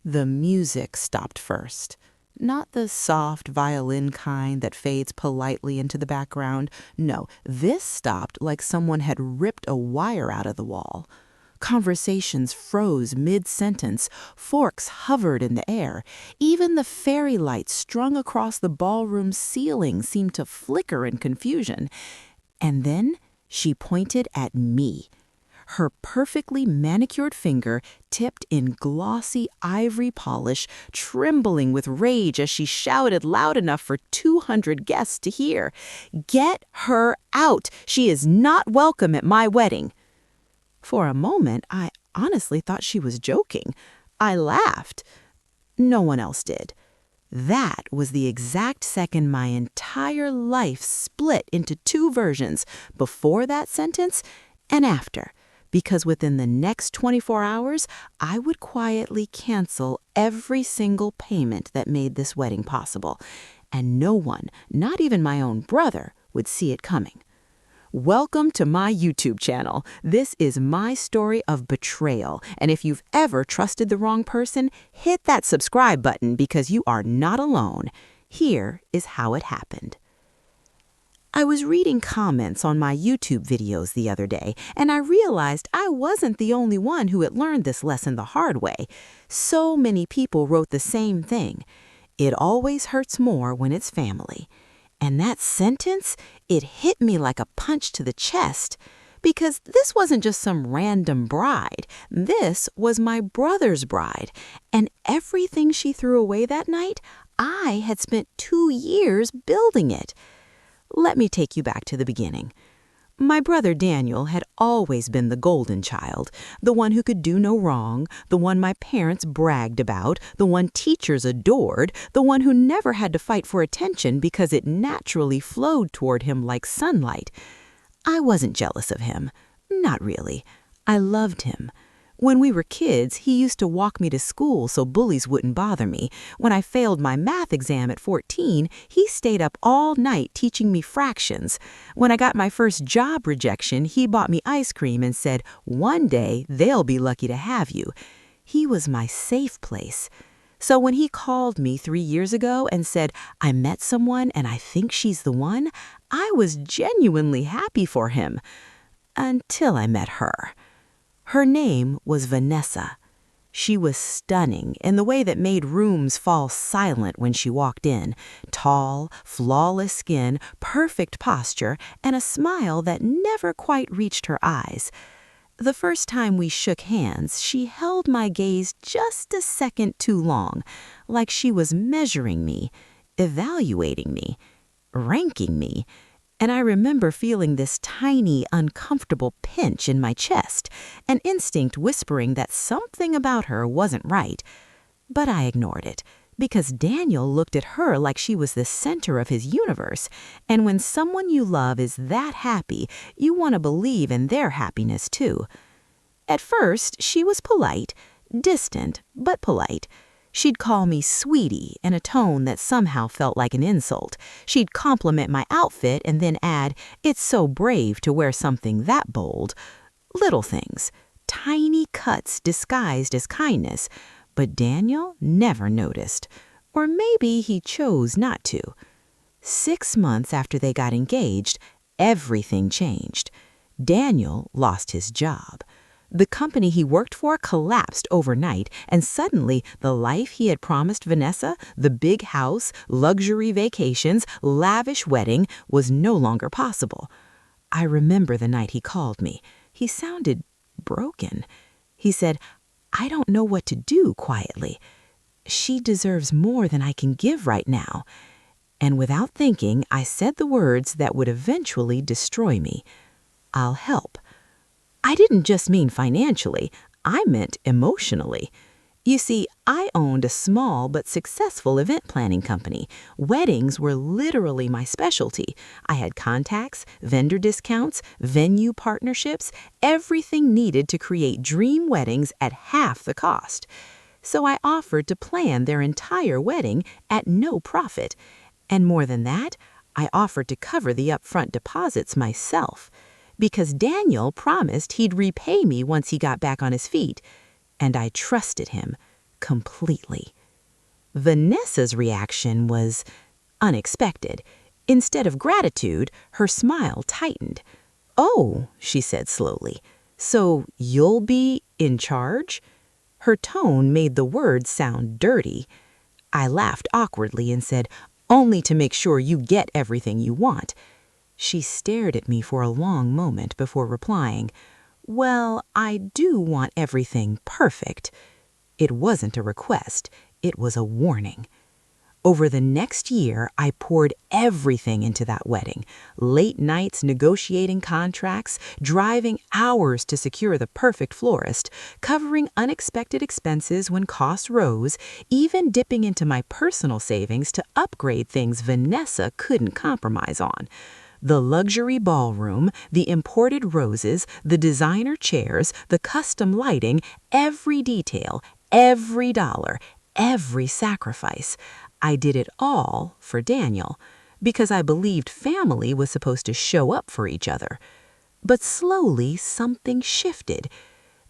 The music stopped first. Not the soft violin kind that fades politely into the background. No, this stopped like someone had ripped a wire out of the wall. Conversations froze mid-sentence. Forks hovered in the air. Even the fairy lights strung across the ballroom ceiling seemed to flicker in confusion. And then she pointed at me. Her perfectly manicured finger tipped in glossy ivory polish, trembling with rage as she shouted loud enough for 200 guests to hear. "Get her out! She is not welcome at my wedding!" For a moment, I honestly thought she was joking. I laughed. No one else did. That was the exact second my entire life split into two versions, before that sentence and after. Because within the next 24 hours, I would quietly cancel every single payment that made this wedding possible. And no one, not even my own brother, would see it coming. Welcome to my YouTube channel. This is my story of betrayal. And if you've ever trusted the wrong person, hit that subscribe button because you are not alone. Here is how it happened. I was reading comments on my YouTube videos the other day, and I realized I wasn't the only one who had learned this lesson the hard way. So many people wrote the same thing. It always hurts more when it's family. And that sentence, it hit me like a punch to the chest. Because this wasn't just some random bride. This was my brother's bride. And everything she threw away that night, I had spent 2 years building it. Let me take you back to the beginning. My brother Daniel had always been the golden child, the one who could do no wrong, the one my parents bragged about, the one teachers adored, the one who never had to fight for attention because it naturally flowed toward him like sunlight. I wasn't jealous of him. Not really. I loved him. When we were kids, he used to walk me to school so bullies wouldn't bother me. When I failed my math exam at 14, he stayed up all night teaching me fractions. When I got my first job rejection, he bought me ice cream and said, "One day, they'll be lucky to have you." He was my safe place. So when he called me 3 years ago and said, "I met someone and I think she's the one," I was genuinely happy for him. Until I met her. Her name was Vanessa. She was stunning in the way that made rooms fall silent when she walked in. Tall, flawless skin, perfect posture, and a smile that never quite reached her eyes. The first time we shook hands, she held my gaze just a second too long, like she was measuring me, evaluating me, ranking me. And I remember feeling this tiny, uncomfortable pinch in my chest, an instinct whispering that something about her wasn't right. But I ignored it, because Daniel looked at her like she was the center of his universe. And when someone you love is that happy, you want to believe in their happiness too. At first, she was polite, distant, but polite. She'd call me sweetie in a tone that somehow felt like an insult. She'd compliment my outfit and then add, "It's so brave to wear something that bold." Little things, tiny cuts disguised as kindness. But Daniel never noticed. Or maybe he chose not to. 6 months after they got engaged, everything changed. Daniel lost his job. The company he worked for collapsed overnight, and suddenly the life he had promised Vanessa, the big house, luxury vacations, lavish wedding, was no longer possible. I remember the night he called me. He sounded broken. He said, "I don't know what to do," quietly. "She deserves more than I can give right now." And without thinking, I said the words that would eventually destroy me. "I'll help." I didn't just mean financially, I meant emotionally. You see, I owned a small but successful event planning company. Weddings were literally my specialty. I had contacts, vendor discounts, venue partnerships, everything needed to create dream weddings at half the cost. So I offered to plan their entire wedding at no profit. And more than that, I offered to cover the upfront deposits myself. Because Daniel promised he'd repay me once he got back on his feet. And I trusted him. completely. Vanessa's reaction was unexpected. Instead of gratitude, her smile tightened. "Oh," she said slowly, "so you'll be in charge?" Her tone made the words sound dirty. I laughed awkwardly and said, "Only to make sure you get everything you want." She stared at me for a long moment before replying, "Well, I do want everything perfect." It wasn't a request, it was a warning. Over the next year, I poured everything into that wedding. Late nights negotiating contracts, driving hours to secure the perfect florist, covering unexpected expenses when costs rose, even dipping into my personal savings to upgrade things Vanessa couldn't compromise on. The luxury ballroom, the imported roses, the designer chairs, the custom lighting, every detail, every dollar, every sacrifice. I did it all for Daniel, because I believed family was supposed to show up for each other. But slowly something shifted.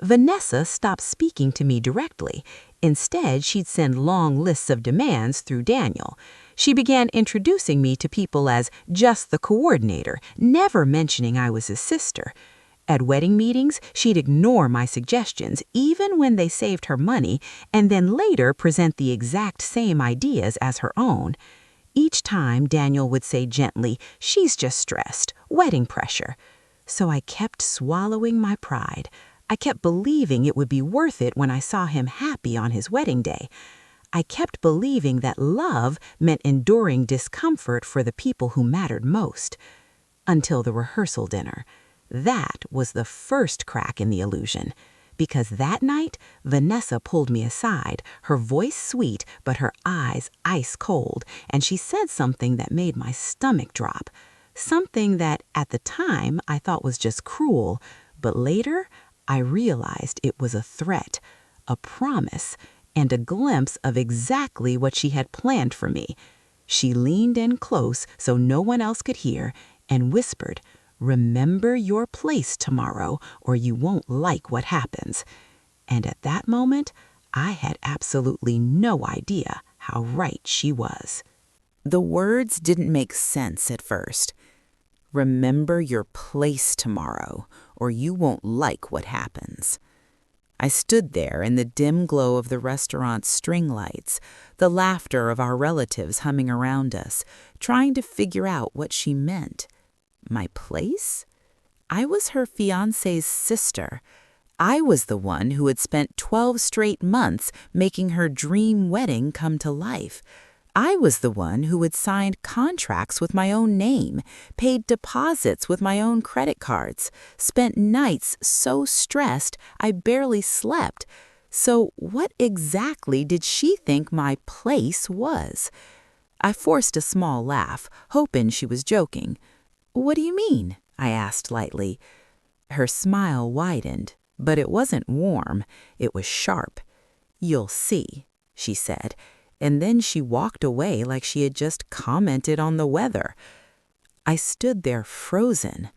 Vanessa stopped speaking to me directly. Instead, she'd send long lists of demands through Daniel. She began introducing me to people as just the coordinator, never mentioning I was his sister. At wedding meetings, she'd ignore my suggestions, even when they saved her money, and then later present the exact same ideas as her own. Each time, Daniel would say gently, "She's just stressed, wedding pressure." So I kept swallowing my pride. I kept believing it would be worth it when I saw him happy on his wedding day. I kept believing that love meant enduring discomfort for the people who mattered most. Until the rehearsal dinner. That was the first crack in the illusion. Because that night, Vanessa pulled me aside, her voice sweet but her eyes ice cold, and she said something that made my stomach drop. Something that, at the time, I thought was just cruel, but later, I realized it was a threat, a promise, and a glimpse of exactly what she had planned for me. She leaned in close so no one else could hear and whispered, "Remember your place tomorrow, or you won't like what happens." And at that moment, I had absolutely no idea how right she was. The words didn't make sense at first. "Remember your place tomorrow, or you won't like what happens." I stood there in the dim glow of the restaurant's string lights, the laughter of our relatives humming around us, trying to figure out what she meant. My place? I was her fiancé's sister. I was the one who had spent 12 straight months making her dream wedding come to life. I was the one who had signed contracts with my own name, paid deposits with my own credit cards, spent nights so stressed I barely slept. So what exactly did she think my place was? I forced a small laugh, hoping she was joking. "What do you mean?" I asked lightly. Her smile widened, but it wasn't warm, it was sharp. "You'll see," she said, and then she walked away like she had just commented on the weather. I stood there frozen.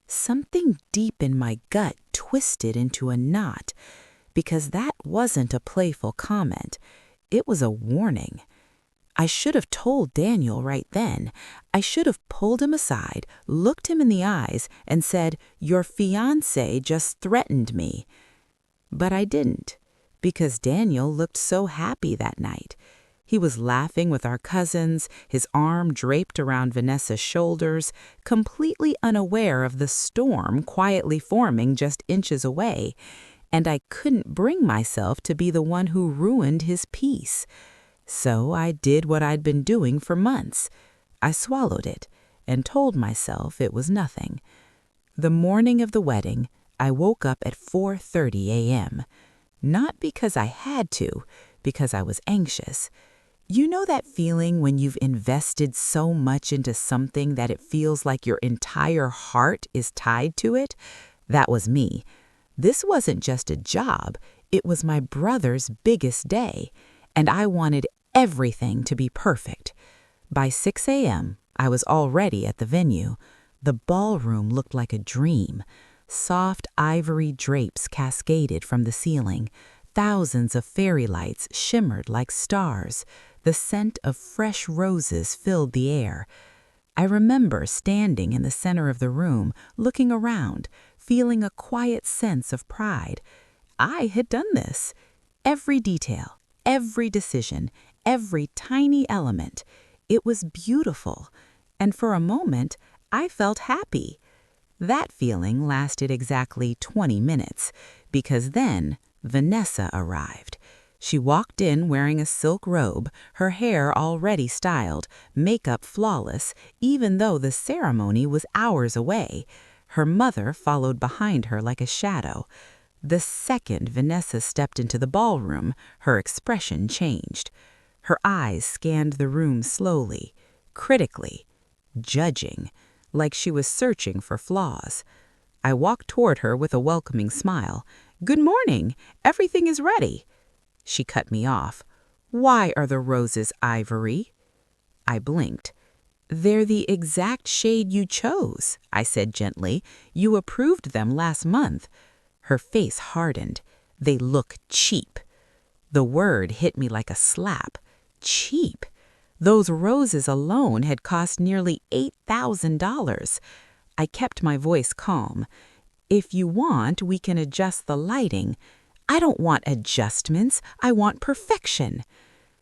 Something deep in my gut twisted into a knot, because that wasn't a playful comment. It was a warning. I should have told Daniel right then. I should have pulled him aside, looked him in the eyes, and said, "Your fiancé just threatened me." But I didn't, because Daniel looked so happy that night. He was laughing with our cousins, his arm draped around Vanessa's shoulders, completely unaware of the storm quietly forming just inches away. And I couldn't bring myself to be the one who ruined his peace. So I did what I'd been doing for months. I swallowed it and told myself it was nothing. The morning of the wedding, I woke up at 4:30 a.m. Not because I had to, because I was anxious. You know that feeling when you've invested so much into something that it feels like your entire heart is tied to it? That was me. This wasn't just a job, it was my brother's biggest day, and I wanted everything to be perfect. By 6 a.m., I was already at the venue. The ballroom looked like a dream. Soft ivory drapes cascaded from the ceiling. Thousands of fairy lights shimmered like stars. The scent of fresh roses filled the air. I remember standing in the center of the room, looking around, feeling a quiet sense of pride. I had done this. Every detail, every decision, every tiny element. It was beautiful. And for a moment, I felt happy. That feeling lasted exactly 20 minutes, because then Vanessa arrived. She walked in wearing a silk robe, her hair already styled, makeup flawless, even though the ceremony was hours away. Her mother followed behind her like a shadow. The second Vanessa stepped into the ballroom, her expression changed. Her eyes scanned the room slowly, critically, judging, like she was searching for flaws. I walked toward her with a welcoming smile. "Good morning. Everything is ready." She cut me off. "Why are the roses ivory?" I blinked. "They're the exact shade you chose," I said gently. "You approved them last month." Her face hardened. "They look cheap." The word hit me like a slap. Cheap. Those roses alone had cost nearly $8,000. I kept my voice calm. "If you want, we can adjust the lighting." "I don't want adjustments. I want perfection."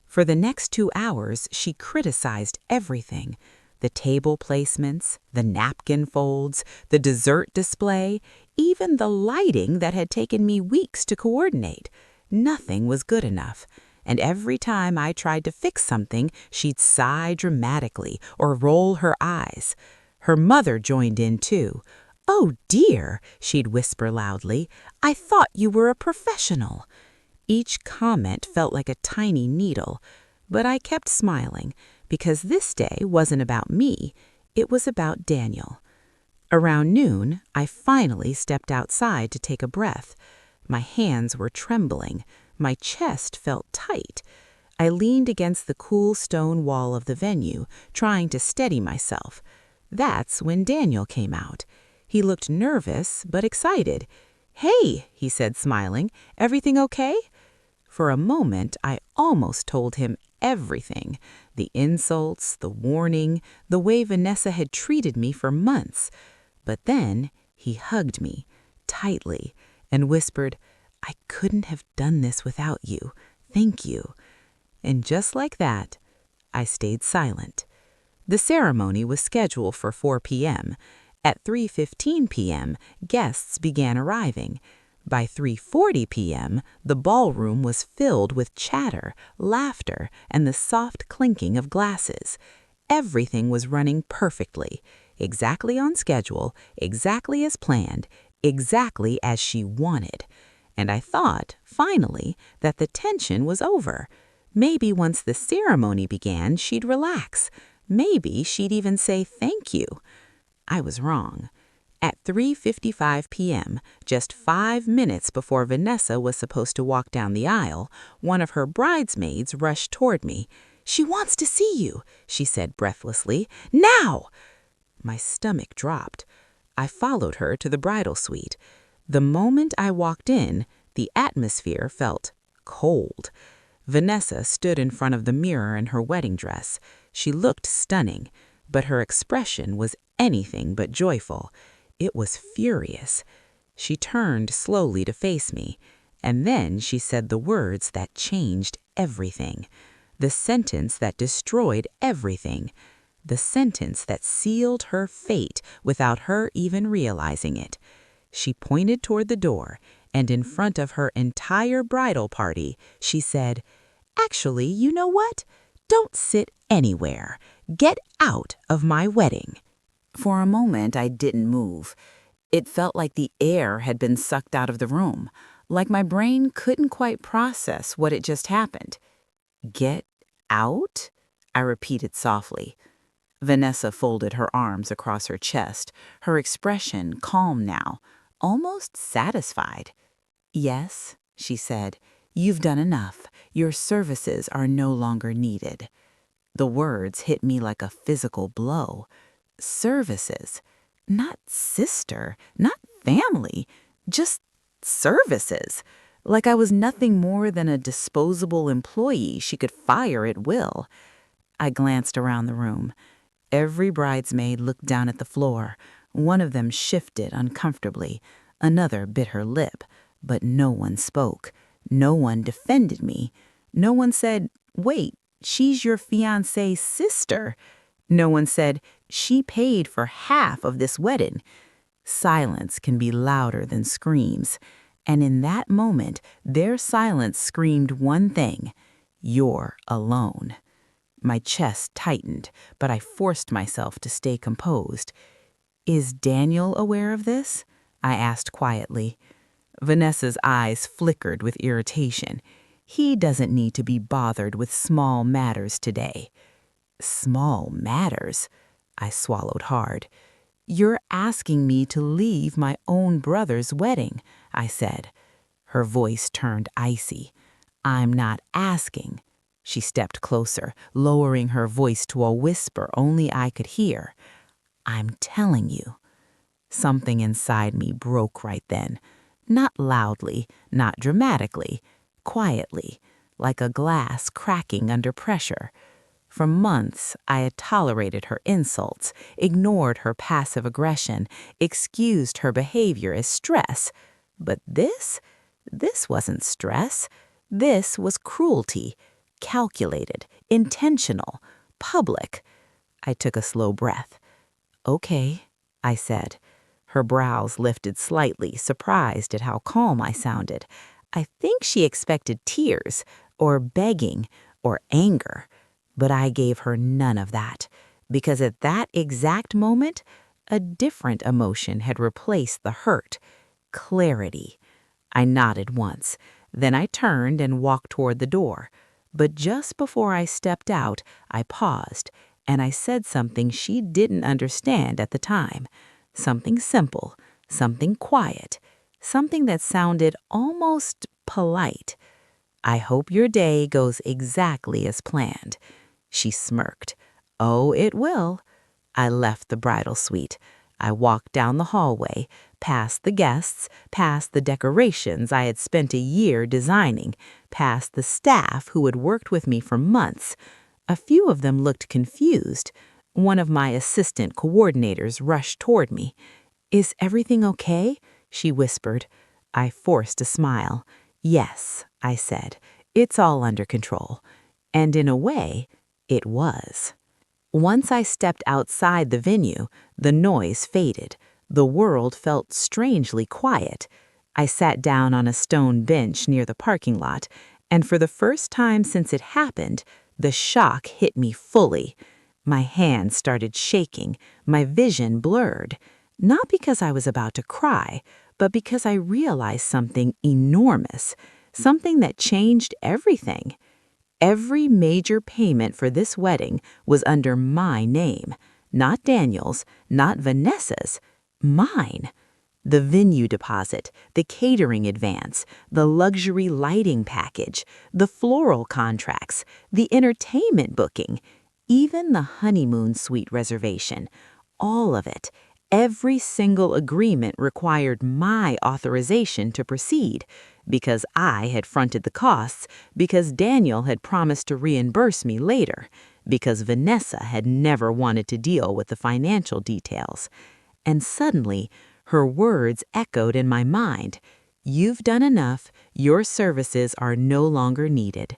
For the next 2 hours, she criticized everything. The table placements, the napkin folds, the dessert display, even the lighting that had taken me weeks to coordinate. Nothing was good enough. And every time I tried to fix something, she'd sigh dramatically or roll her eyes. Her mother joined in too. "Oh dear," she'd whisper loudly, "I thought you were a professional." Each comment felt like a tiny needle, but I kept smiling because this day wasn't about me, it was about Daniel. Around noon, I finally stepped outside to take a breath. My hands were trembling, my chest felt tight. I leaned against the cool stone wall of the venue, trying to steady myself. That's when Daniel came out. He looked nervous but excited. "Hey," he said, smiling, "everything okay?" For a moment, I almost told him everything. The insults, the warning, the way Vanessa had treated me for months. But then he hugged me tightly and whispered, "I couldn't have done this without you. Thank you." And just like that, I stayed silent. The ceremony was scheduled for 4 p.m. At 3:15 p.m., guests began arriving. By 3:40 p.m., the ballroom was filled with chatter, laughter, and the soft clinking of glasses. Everything was running perfectly, exactly on schedule, exactly as planned, exactly as she wanted. And I thought, finally, that the tension was over. Maybe once the ceremony began, she'd relax. Maybe she'd even say thank you. I was wrong. At 3:55 p.m., just 5 minutes before Vanessa was supposed to walk down the aisle, one of her bridesmaids rushed toward me. "She wants to see you," she said breathlessly. "Now!" My stomach dropped. I followed her to the bridal suite. The moment I walked in, the atmosphere felt cold. Vanessa stood in front of the mirror in her wedding dress. She looked stunning, but her expression was anything but joyful. It was furious. She turned slowly to face me, and then she said the words that changed everything. The sentence that destroyed everything. The sentence that sealed her fate without her even realizing it. She pointed toward the door, and in front of her entire bridal party, she said, "Actually, you know what? Don't sit anywhere. Get out of my wedding." For a moment, I didn't move. It felt like the air had been sucked out of the room, like my brain couldn't quite process what had just happened. "Get out?" I repeated softly. Vanessa folded her arms across her chest, her expression calm now, almost satisfied. "Yes," she said, "you've done enough. Your services are no longer needed." The words hit me like a physical blow. Services. Not sister, not family, just services. like I was nothing more than a disposable employee she could fire at will. I glanced around the room. Every bridesmaid looked down at the floor. One of them shifted uncomfortably. Another bit her lip, but no one spoke. No one defended me. No one said, "Wait, she's your fiancé's sister." No one said, "She paid for half of this wedding." Silence can be louder than screams. And in that moment, their silence screamed one thing: you're alone. My chest tightened, but I forced myself to stay composed. "Is Daniel aware of this?" I asked quietly. Vanessa's eyes flickered with irritation. "He doesn't need to be bothered with small matters today." "Small matters?" I swallowed hard. "You're asking me to leave my own brother's wedding," I said. Her voice turned icy. "I'm not asking." She stepped closer, lowering her voice to a whisper only I could hear. "I'm telling you." Something inside me broke right then. Not loudly, not dramatically, quietly, like a glass cracking under pressure. For months, I had tolerated her insults, ignored her passive aggression, excused her behavior as stress. But this wasn't stress. This was cruelty, calculated, intentional, public. I took a slow breath. "Okay," I said. Her brows lifted slightly, surprised at how calm I sounded. I think she expected tears, or begging, or anger. But I gave her none of that, because at that exact moment, a different emotion had replaced the hurt: clarity. I nodded once. Then I turned and walked toward the door. But just before I stepped out, I paused, and I said something she didn't understand at the time. Something simple, something quiet, something that sounded almost polite. "I hope your day goes exactly as planned." She smirked. "Oh, it will." I left the bridal suite. I walked down the hallway, past the guests, past the decorations I had spent a year designing, past the staff who had worked with me for months. A few of them looked confused. One of my assistant coordinators rushed toward me. "Is everything okay?" she whispered. I forced a smile. "Yes," I said. "It's all under control." And in a way, it was. Once I stepped outside the venue, the noise faded. The world felt strangely quiet. I sat down on a stone bench near the parking lot, and for the first time since it happened, the shock hit me fully. My hands started shaking, my vision blurred. Not because I was about to cry, but because I realized something enormous, something that changed everything. Every major payment for this wedding was under my name. Not Daniel's, not Vanessa's, mine. The venue deposit, the catering advance, the luxury lighting package, the floral contracts, the entertainment booking, even the honeymoon suite reservation. All of it. Every single agreement required my authorization to proceed, because I had fronted the costs, because Daniel had promised to reimburse me later, because Vanessa had never wanted to deal with the financial details. And suddenly, her words echoed in my mind. "You've done enough. Your services are no longer needed."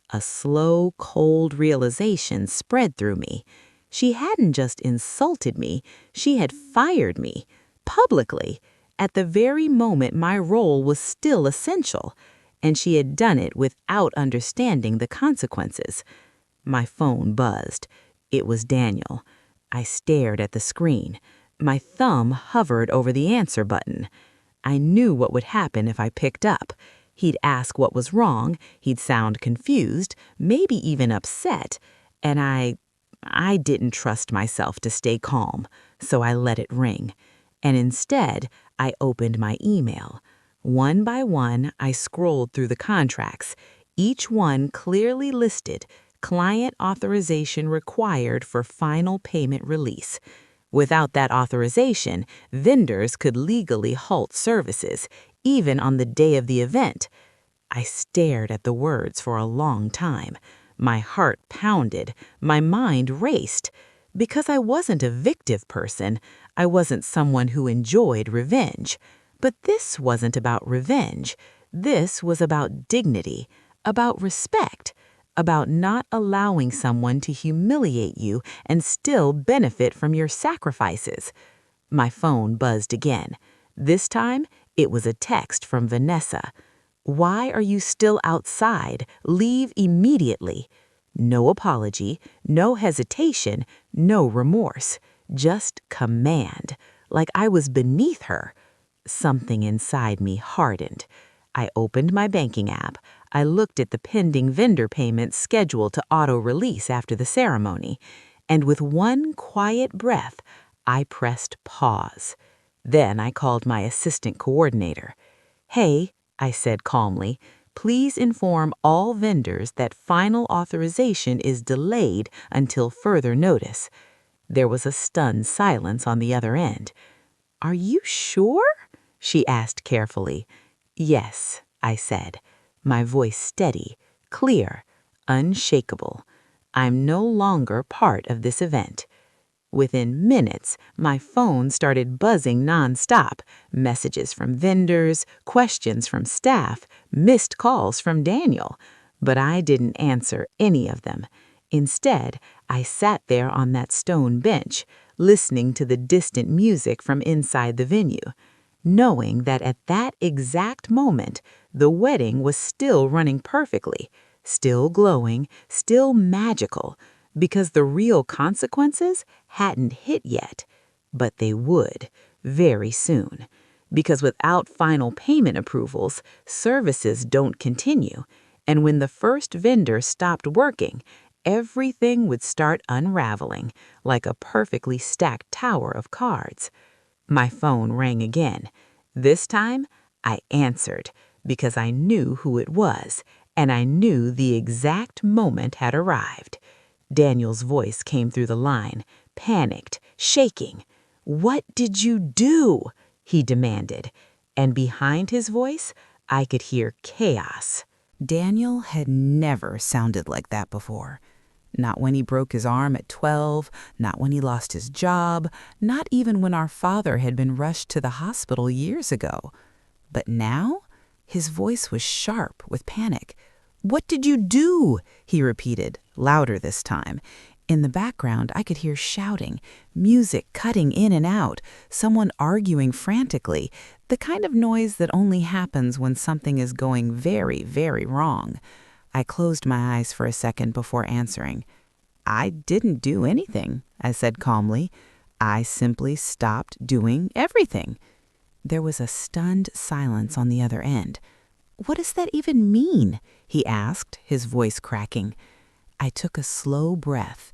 A slow, cold realization spread through me. She hadn't just insulted me, she had fired me, publicly, at the very moment my role was still essential, and she had done it without understanding the consequences. My phone buzzed. It was Daniel. I stared at the screen. My thumb hovered over the answer button. I knew what would happen if I picked up. He'd ask what was wrong, he'd sound confused, maybe even upset, and I didn't trust myself to stay calm, so I let it ring. And instead, I opened my email. One by one, I scrolled through the contracts, each one clearly listed: client authorization required for final payment release. Without that authorization, vendors could legally halt services, even on the day of the event. I stared at the words for a long time. My heart pounded, my mind raced. Because I wasn't a victim person, I wasn't someone who enjoyed revenge. But this wasn't about revenge. This was about dignity, about respect, about not allowing someone to humiliate you and still benefit from your sacrifices. My phone buzzed again. This time, it was a text from Vanessa. "Why are you still outside? Leave immediately." No apology, no hesitation, no remorse. Just command, like I was beneath her. Something inside me hardened. I opened my banking app. I looked at the pending vendor payments scheduled to auto-release after the ceremony. And with one quiet breath, I pressed pause. Then I called my assistant coordinator. "Hey," I said calmly, "please inform all vendors that final authorization is delayed until further notice." There was a stunned silence on the other end. "Are you sure?" she asked carefully. "Yes," I said, my voice steady, clear, unshakable. "I'm no longer part of this event." Within minutes, my phone started buzzing nonstop. Messages from vendors, questions from staff, missed calls from Daniel. But I didn't answer any of them. Instead, I sat there on that stone bench, listening to the distant music from inside the venue, knowing that at that exact moment, the wedding was still running perfectly, still glowing, still magical, because the real consequences hadn't hit yet. But they would, very soon. Because without final payment approvals, services don't continue. And when the first vendor stopped working, everything would start unraveling like a perfectly stacked tower of cards. My phone rang again. This time, I answered because I knew who it was, and I knew the exact moment had arrived. Daniel's voice came through the line, panicked, shaking. "What did you do?" he demanded. And behind his voice, I could hear chaos. Daniel had never sounded like that before. Not when he broke his arm at 12, not when he lost his job, not even when our father had been rushed to the hospital years ago. But now, his voice was sharp with panic. "What did you do?" he repeated, louder this time. In the background, I could hear shouting, music cutting in and out, someone arguing frantically, the kind of noise that only happens when something is going very, very wrong. I closed my eyes for a second before answering. "I didn't do anything," I said calmly. "I simply stopped doing everything." There was a stunned silence on the other end. "What does that even mean?" he asked, his voice cracking. I took a slow breath.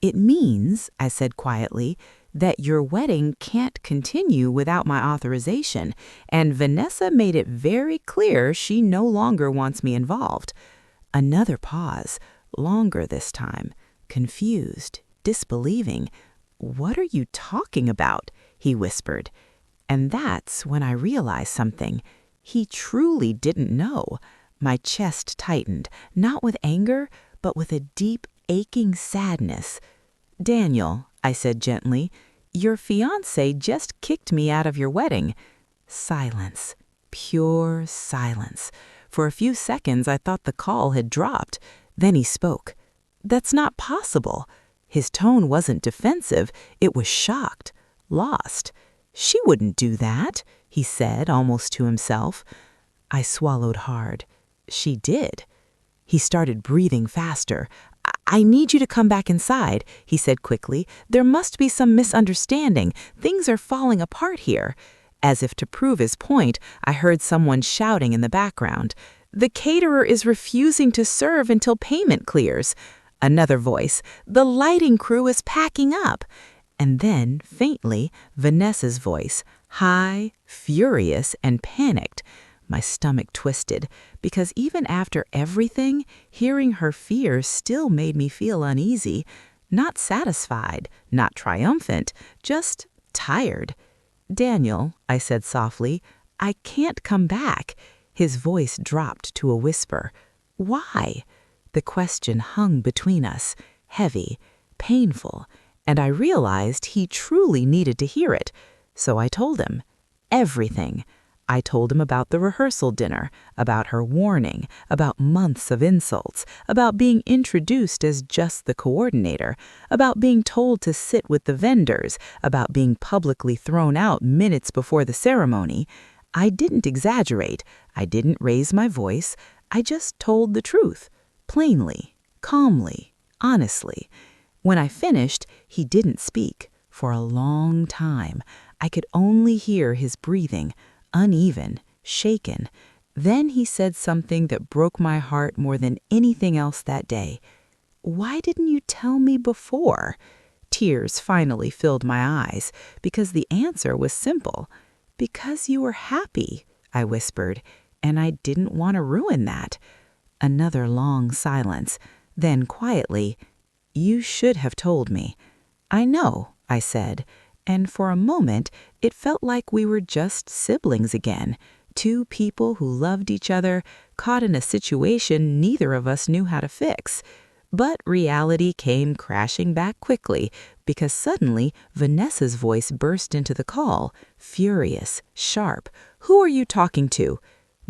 "It means," I said quietly, "that your wedding can't continue without my authorization, and Vanessa made it very clear she no longer wants me involved." Another pause, longer this time, confused, disbelieving. "What are you talking about?" he whispered. And that's when I realized something. He truly didn't know. My chest tightened, not with anger, but with a deep, aching sadness. "Daniel," I said gently, "your fiancé just kicked me out of your wedding." Silence, pure silence. For a few seconds, I thought the call had dropped. Then he spoke. "That's not possible." His tone wasn't defensive. It was shocked, lost. "She wouldn't do that," he said, almost to himself. I swallowed hard. "She did." He started breathing faster. "I need you to come back inside," he said quickly. "There must be some misunderstanding. Things are falling apart here." As if to prove his point, I heard someone shouting in the background. "The caterer is refusing to serve until payment clears." Another voice, "The lighting crew is packing up." And then, faintly, Vanessa's voice, high, furious, and panicked. My stomach twisted, because even after everything, hearing her fears still made me feel uneasy. Not satisfied, not triumphant, just tired. "Daniel," I said softly, "I can't come back." His voice dropped to a whisper. Why? The question hung between us, heavy, painful, and I realized he truly needed to hear it. So I told him. Everything. I told him about the rehearsal dinner, about her warning, about months of insults, about being introduced as just the coordinator, about being told to sit with the vendors, about being publicly thrown out minutes before the ceremony. I didn't exaggerate. I didn't raise my voice. I just told the truth, plainly, calmly, honestly. When I finished, he didn't speak for a long time. I could only hear his breathing, uneven, shaken. Then he said something that broke my heart more than anything else that day. Why didn't you tell me before? Tears finally filled my eyes because the answer was simple. Because you were happy, I whispered, and I didn't want to ruin that. Another long silence. Then quietly, you should have told me. I know, I said. And for a moment, it felt like we were just siblings again, two people who loved each other, caught in a situation neither of us knew how to fix. But reality came crashing back quickly because suddenly Vanessa's voice burst into the call, furious, sharp. Who are you talking to?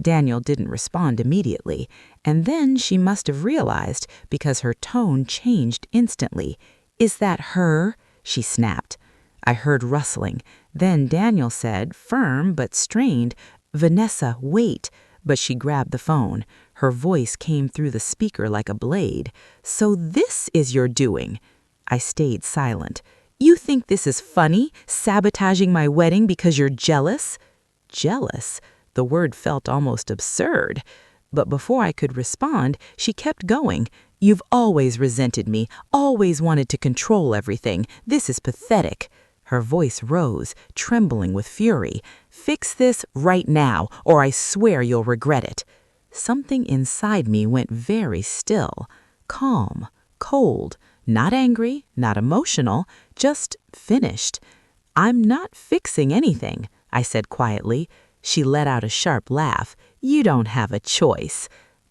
Daniel didn't respond immediately, and then she must have realized because her tone changed instantly. Is that her? She snapped. I heard rustling. Then Daniel said, firm but strained, Vanessa, wait. But she grabbed the phone. Her voice came through the speaker like a blade. So this is your doing. I stayed silent. You think this is funny, sabotaging my wedding because you're jealous? Jealous? The word felt almost absurd. But before I could respond, she kept going. You've always resented me, always wanted to control everything. This is pathetic. Her voice rose, trembling with fury. Fix this right now, or I swear you'll regret it. Something inside me went very still, calm, cold, not angry, not emotional, just finished. I'm not fixing anything, I said quietly. She let out a sharp laugh. You don't have a choice.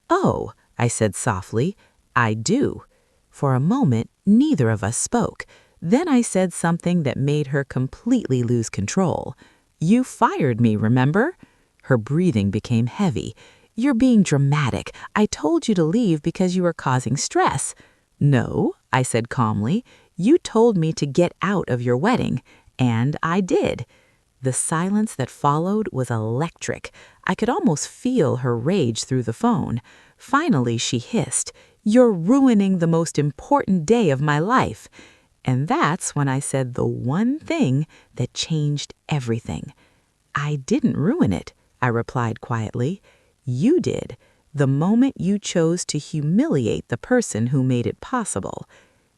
Oh, I said softly, I do. For a moment, neither of us spoke. Then I said something that made her completely lose control. You fired me, remember? Her breathing became heavy. You're being dramatic. I told you to leave because you were causing stress. No, I said calmly. You told me to get out of your wedding, and I did. The silence that followed was electric. I could almost feel her rage through the phone. Finally, she hissed, You're ruining the most important day of my life. And that's when I said the one thing that changed everything. I didn't ruin it, I replied quietly. You did, the moment you chose to humiliate the person who made it possible.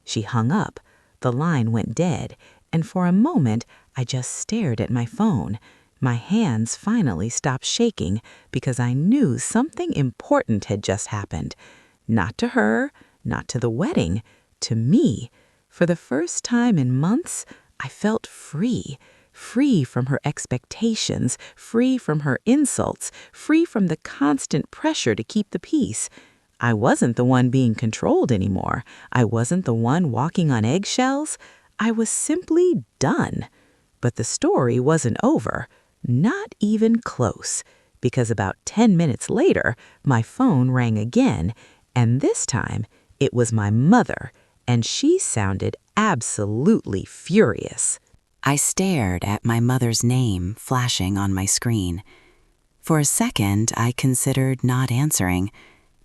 She hung up. The line went dead, and for a moment I just stared at my phone. My hands finally stopped shaking because I knew something important had just happened. Not to her, not to the wedding, to me. For the first time in months, I felt free. Free from her expectations, free from her insults, free from the constant pressure to keep the peace. I wasn't the one being controlled anymore. I wasn't the one walking on eggshells. I was simply done. But the story wasn't over. Not even close. Because about 10 minutes later, my phone rang again, and this time it was my mother, and she sounded absolutely furious. I stared at my mother's name flashing on my screen. For a second, I considered not answering,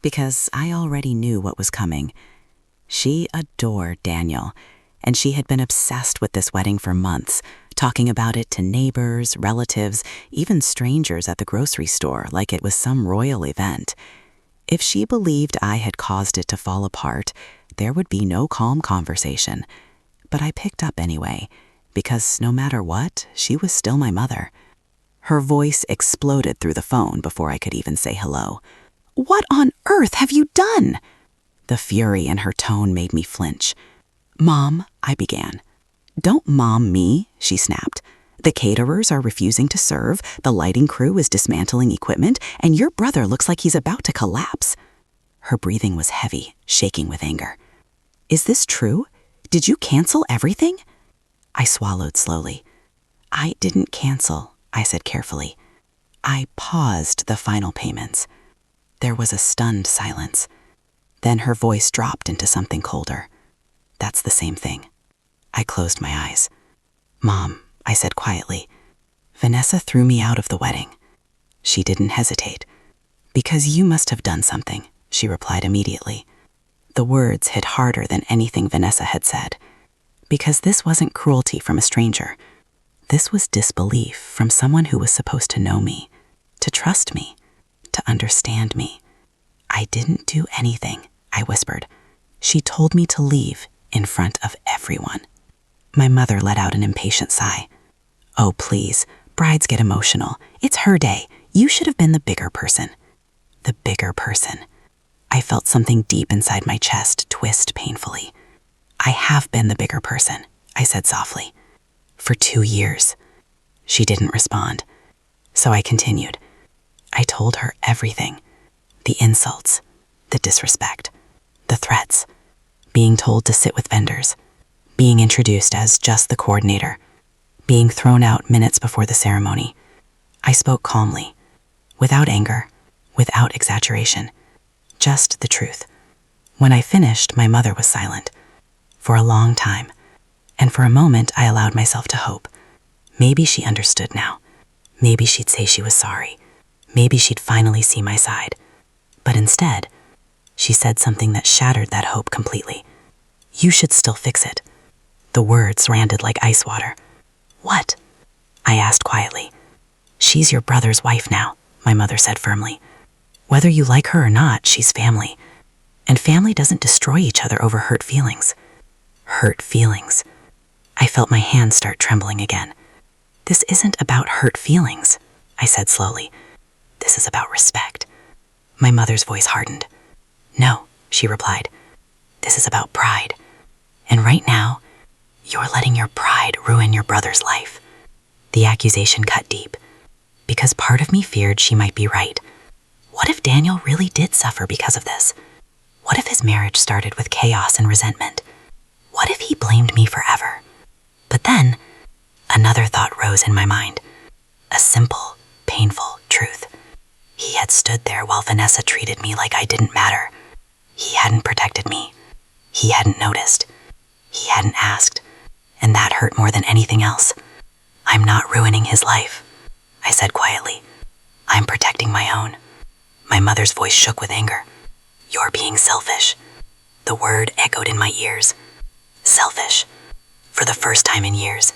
because I already knew what was coming. She adored Daniel, and she had been obsessed with this wedding for months, talking about it to neighbors, relatives, even strangers at the grocery store like it was some royal event. If she believed I had caused it to fall apart, there would be no calm conversation. But I picked up anyway, because no matter what, she was still my mother. Her voice exploded through the phone before I could even say hello. What on earth have you done? The fury in her tone made me flinch. Mom, I began. Don't mom me, she snapped. The caterers are refusing to serve, the lighting crew is dismantling equipment, and your brother looks like he's about to collapse." Her breathing was heavy, shaking with anger. "Is this true? Did you cancel everything?" I swallowed slowly. "I didn't cancel," I said carefully. "I paused the final payments." There was a stunned silence. Then her voice dropped into something colder. "That's the same thing." I closed my eyes. "Mom," I said quietly, "Vanessa threw me out of the wedding." She didn't hesitate. "Because you must have done something," she replied immediately. The words hit harder than anything Vanessa had said. Because this wasn't cruelty from a stranger. This was disbelief from someone who was supposed to know me, to trust me, to understand me. "I didn't do anything," I whispered. "She told me to leave in front of everyone." My mother let out an impatient sigh. "Oh, please, brides get emotional. It's her day. You should have been the bigger person." The bigger person. I felt something deep inside my chest twist painfully. "I have been the bigger person," I said softly. "For 2 years." She didn't respond. So I continued. I told her everything. The insults, the disrespect, the threats, being told to sit with vendors, being introduced as just the coordinator, being thrown out minutes before the ceremony. I spoke calmly, without anger, without exaggeration, just the truth. When I finished, my mother was silent. For a long time, and for a moment I allowed myself to hope. Maybe she understood now. Maybe she'd say she was sorry. Maybe she'd finally see my side. But instead, she said something that shattered that hope completely. "You should still fix it." The words landed like ice water. "What?" I asked quietly. "She's your brother's wife now," my mother said firmly. "Whether you like her or not, she's family. And family doesn't destroy each other over hurt feelings." Hurt feelings. I felt my hands start trembling again. "This isn't about hurt feelings," I said slowly. "This is about respect." My mother's voice hardened. "No," she replied. "This is about pride. And right now, you're letting your pride ruin your brother's life." The accusation cut deep, because part of me feared she might be right. What if Daniel really did suffer because of this? What if his marriage started with chaos and resentment? What if he blamed me forever? But then, another thought rose in my mind. A simple, painful truth. He had stood there while Vanessa treated me like I didn't matter. He hadn't protected me. He hadn't noticed. He hadn't asked. And that hurt more than anything else. "I'm not ruining his life," I said quietly. "I'm protecting my own." My mother's voice shook with anger. "You're being selfish." The word echoed in my ears. Selfish. For the first time in years,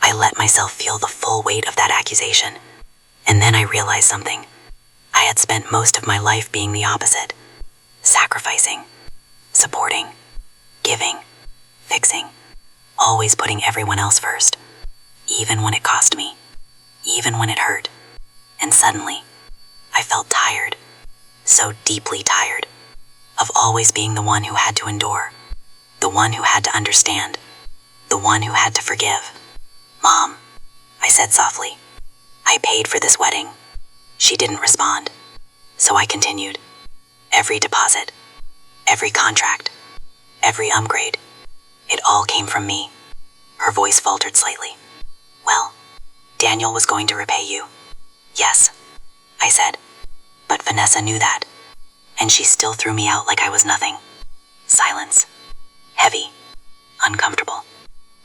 I let myself feel the full weight of that accusation. And then I realized something. I had spent most of my life being the opposite. Sacrificing, supporting, giving, fixing, always putting everyone else first. Even when it cost me. Even when it hurt. And suddenly, I felt tired. So deeply tired. Of always being the one who had to endure. The one who had to understand. The one who had to forgive. "Mom," I said softly, "I paid for this wedding." She didn't respond. So I continued. Every deposit, every contract, every upgrade, it all came from me. Her voice faltered slightly. "Well, Daniel was going to repay you." "Yes," I said. But Vanessa knew that, and she still threw me out like I was nothing. Silence. Heavy. Uncomfortable.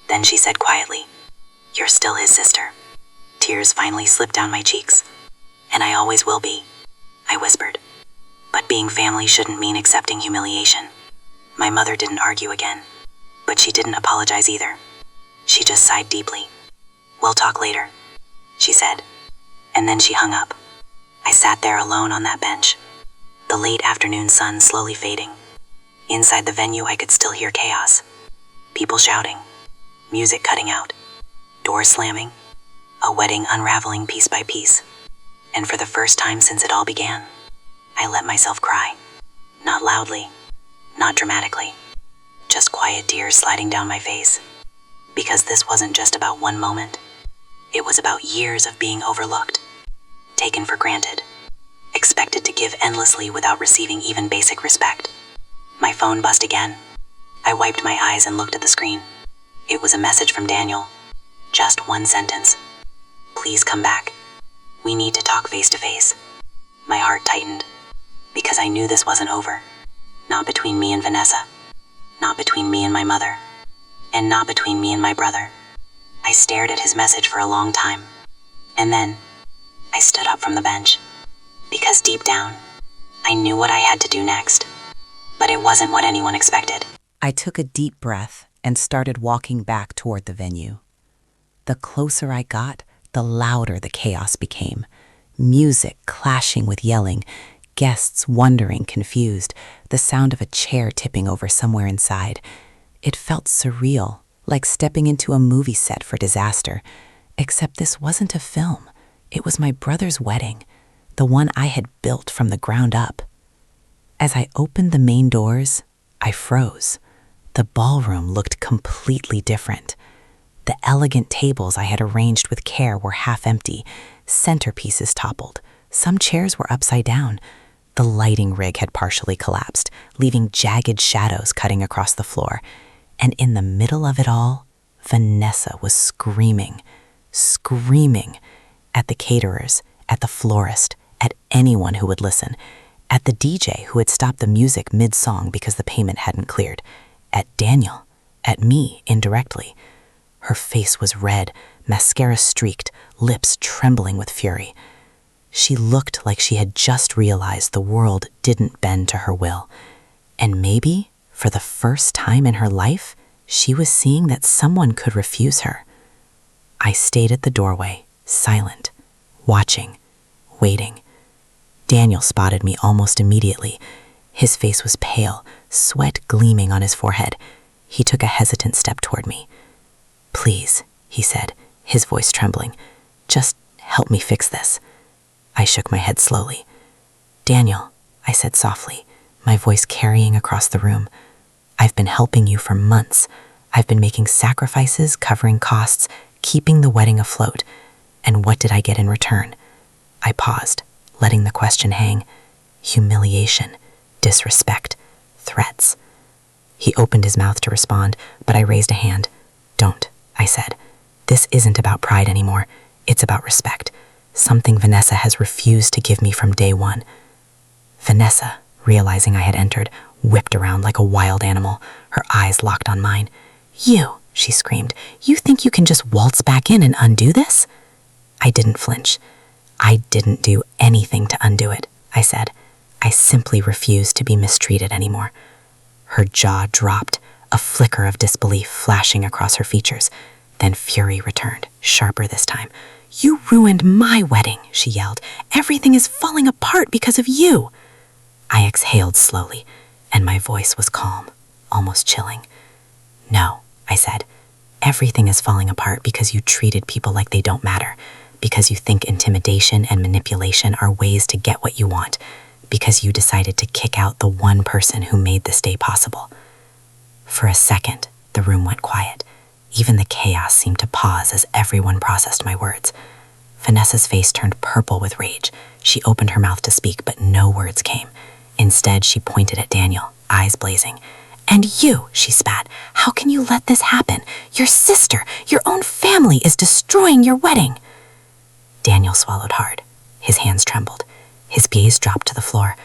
Then she said quietly, "You're still his sister." Tears finally slipped down my cheeks. "And I always will be," I whispered. But being family shouldn't mean accepting humiliation. My mother didn't argue again, but she didn't apologize either. She just sighed deeply. "We'll talk later," she said, and then she hung up. I sat there alone on that bench, the late afternoon sun slowly fading. Inside the venue, I could still hear chaos. People shouting, music cutting out, doors slamming, a wedding unraveling piece by piece. And for the first time since it all began, I let myself cry. Not loudly, not dramatically, just quiet tears sliding down my face. Because this wasn't just about one moment. It was about years of being overlooked, taken for granted, expected to give endlessly without receiving even basic respect. My phone buzzed again. I wiped my eyes and looked at the screen. It was a message from Daniel. Just one sentence. "Please come back. We need to talk face to face." My heart tightened, because I knew this wasn't over. Not between me and Vanessa. Not between me and my mother. And not between me and my brother. I stared at his message for a long time. And then, I stood up from the bench. Because deep down, I knew what I had to do next. But it wasn't what anyone expected. I took a deep breath and started walking back toward the venue. The closer I got, the louder the chaos became. Music clashing with yelling, guests wondering, confused, the sound of a chair tipping over somewhere inside. It felt surreal, like stepping into a movie set for disaster. Except this wasn't a film. It was my brother's wedding, the one I had built from the ground up. As I opened the main doors, I froze. The ballroom looked completely different. The elegant tables I had arranged with care were half empty, centerpieces toppled, some chairs were upside down. The lighting rig had partially collapsed, leaving jagged shadows cutting across the floor. And in the middle of it all, Vanessa was screaming at the caterers, at the florist, at anyone who would listen, at the DJ who had stopped the music mid-song because the payment hadn't cleared, at Daniel, at me indirectly. Her face was red, mascara streaked, lips trembling with fury. She looked like she had just realized the world didn't bend to her will. And maybe, for the first time in her life, she was seeing that someone could refuse her. I stayed at the doorway, silent, watching, waiting. Daniel spotted me almost immediately. His face was pale, sweat gleaming on his forehead. He took a hesitant step toward me. "Please," he said, his voice trembling, "just help me fix this." I shook my head slowly. "Daniel," I said softly, my voice carrying across the room, "I've been helping you for months. I've been making sacrifices, covering costs, keeping the wedding afloat. And what did I get in return?" I paused, letting the question hang. Humiliation, disrespect, threats. He opened his mouth to respond, but I raised a hand. "Don't," I said. "This isn't about pride anymore. It's about respect. Something Vanessa has refused to give me from day one." Vanessa, realizing I had entered, whipped around like a wild animal, her eyes locked on mine. "You," she screamed, "you think you can just waltz back in and undo this?" I didn't flinch. "I didn't do anything to undo it," I said. "I simply refused to be mistreated anymore." Her jaw dropped, a flicker of disbelief flashing across her features. Then fury returned, sharper this time. "You ruined my wedding," she yelled. "Everything is falling apart because of you." I exhaled slowly, and my voice was calm, almost chilling. "No," I said. "Everything is falling apart because you treated people like they don't matter, because you think intimidation and manipulation are ways to get what you want, because you decided to kick out the one person who made this day possible." For a second, the room went quiet. Even the chaos seemed to pause as everyone processed my words. Vanessa's face turned purple with rage. She opened her mouth to speak, but no words came. Instead, she pointed at Daniel, eyes blazing. "And you," she spat, "how can you let this happen? Your sister, your own family is destroying your wedding." Daniel swallowed hard. His hands trembled. His gaze dropped to the floor.